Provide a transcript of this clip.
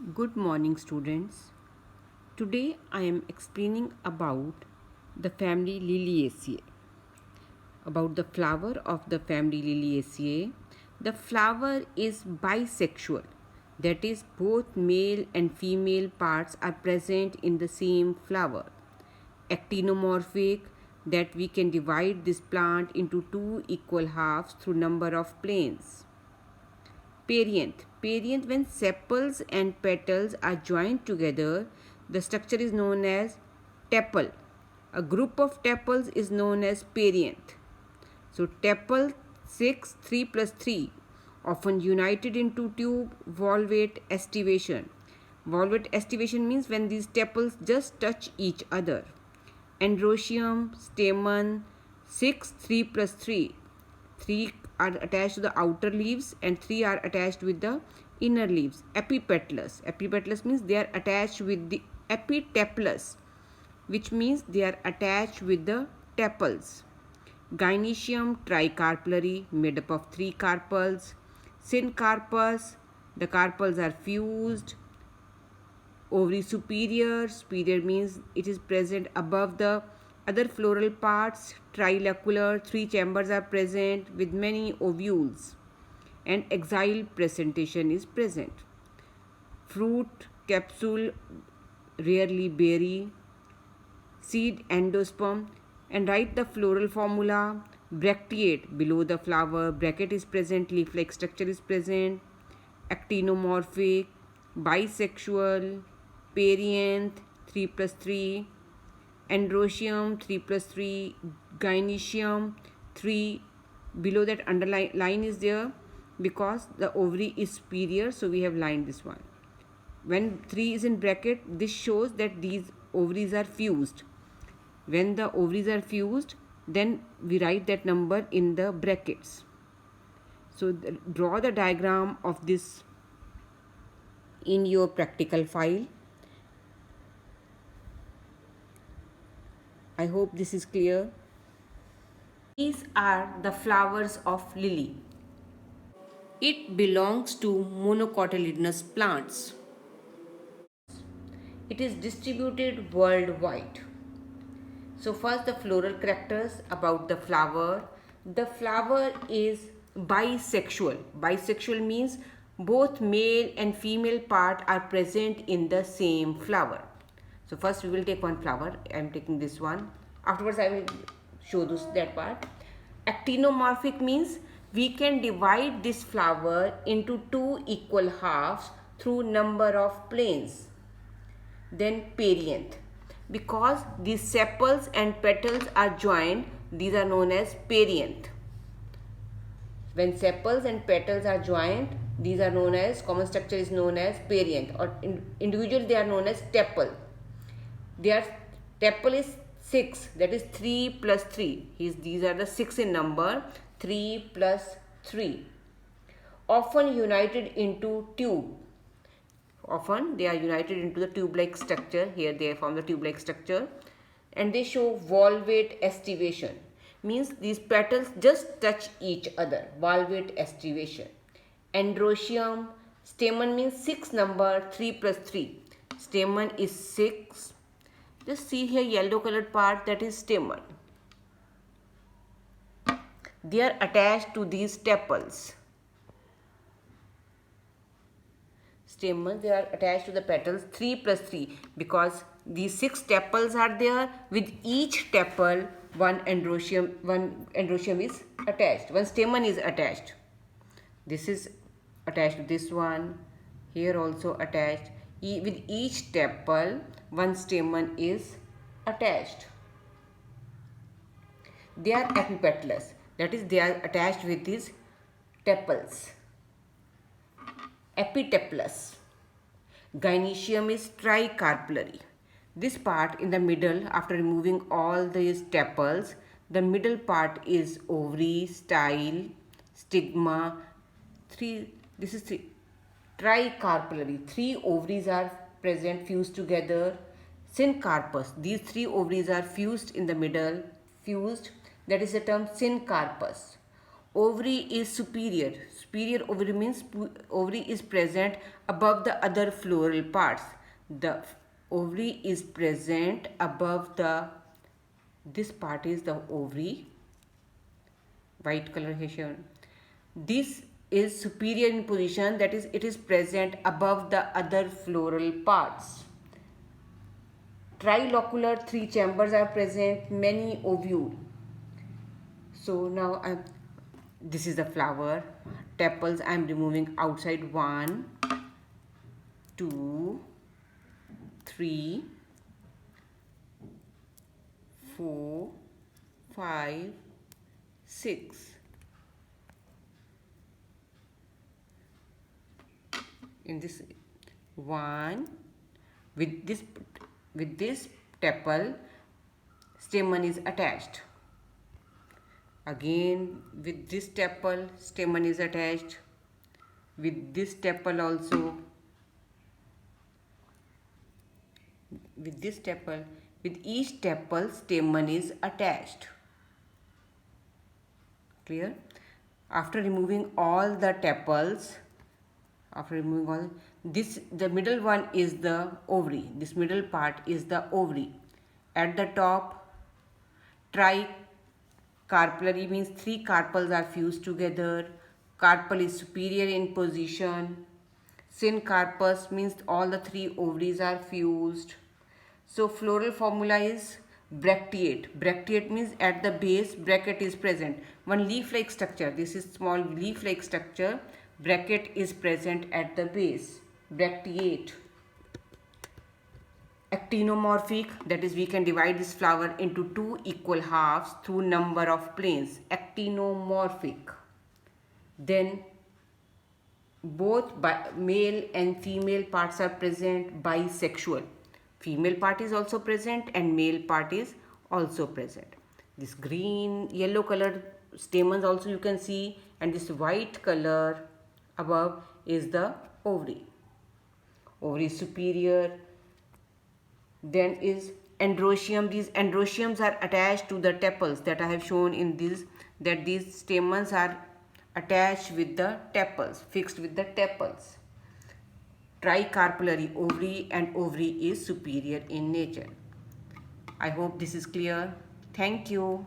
Good morning, students. Today I am explaining about the family Liliaceae. About the flower of the family Liliaceae. The flower is bisexual, that is, both male and female parts are present in the same flower. Actinomorphic, that we can divide this plant into two equal halves through number of planes. Perianth. Perianth, when sepals and petals are joined together, the structure is known as tepal. A group of tepals is known as perianth. So tepal 6, 3 plus 3, often united into tube, valvate estivation. Valvate estivation means when these tepals just touch each other. Androecium, stamen 6, 3 plus 3. 3 are attached to the outer leaves and 3 are attached with the inner leaves. Epipetalous. Epipetalous means they are attached with the epitepalous, which means they are attached with the tepals. Gynoecium tricarpellary, made up of 3 carpels. Syncarpus, the carpels are fused. Ovary superior. Superior means it is present above the other floral parts. Trilocular, 3 chambers are present with many ovules, and axile presentation is present. Fruit, capsule, rarely berry, seed, endosperm, and write the floral formula. Bracteate, below the flower, bracket is present, leaf-like structure is present. Actinomorphic, bisexual, perianth 3 plus 3, androecium 3 plus 3, gynoecium 3. Below that underline line is there because the ovary is superior, so we have lined this one. When 3 is in bracket, this shows that these ovaries are fused. When the ovaries are fused, then we write that number in the brackets. So draw the diagram of this in your practical file. I hope this is clear. These are the flowers of lily. It belongs to monocotyledonous plants. It is distributed worldwide. So first the floral characters about the flower. The flower is bisexual. Bisexual means both male and female part are present in the same flower. So first we will take one flower. I am taking this one. Afterwards I will show that part. Actinomorphic means we can divide this flower into two equal halves through number of planes. Then perianth. Because these sepals and petals are joined, these are known as perianth. When sepals and petals are joined, these are known as, common structure is known as perianth, or individually they are known as tepal. Their tepal is 6, that is 3 plus 3. These are the 6 in number, 3 plus 3. Often united into tube. Often they are united into the tube-like structure. Here they form the tube-like structure, and they show valvate estivation. Means these petals just touch each other. Valvate estivation. Androecium, stamen means 6 number, 3 plus 3. Stamen is 6. Just see here yellow colored part, that is stamen. They are attached to these tepals. Stamens, they are attached to the petals 3 plus 3 because these 6 tepals are there. With each tepal one androecium is attached, one stamen is attached. This is attached to this one, here also attached. With each tepal one stamen is attached. They are epipetalous, that is they are attached with these tepals. Epitepalous. Gynoecium is tricarpellary. This part in the middle, after removing all these tepals, the middle part is ovary, style, stigma. This is tricarpellary. 3 ovaries are present, fused together. Syncarpus. These 3 ovaries are fused in the middle, fused. That is the term syncarpus. ovary is superior. Superior ovary means ovary is present above the other floral parts. The ovary is present above the, this part is the ovary, white color here shown. This is superior in position, that is it is present above the other floral parts. Trilocular, 3 chambers are present, many ovule. So now this is the flower. Tepals I am removing outside. 1, 2, 3, 4, 5, 6. In this 1, with this tepal, stamen is attached. Again with this tepal, stamen is attached. With this tepal also, with this tepal, with each tepal stamen is attached. Clear? After removing all the tepals, this, the middle one is the ovary. This middle part is the ovary. At the top, tricarpellary means 3 carpels are fused together. Carpel is superior in position. Syncarpus means all the 3 ovaries are fused. So floral formula is bracteate. Bracteate means at the base bracket is present. One leaf-like structure. This is small leaf-like structure. Bracket is present at the base. Bracteate. Actinomorphic, that is we can divide this flower into 2 equal halves through number of planes. Actinomorphic. Then both male and female parts are present. Bisexual. Female part is also present and male part is also present. This green, yellow colored stamens also you can see, and this white color above is the ovary. Ovary is superior. Then is androecium. These androeciums are attached to the tepals that I have shown in this, that these stamens are attached with the tepals, fixed with the tepals. Tricarpellary ovary, and ovary is superior in nature. I hope this is clear. Thank you.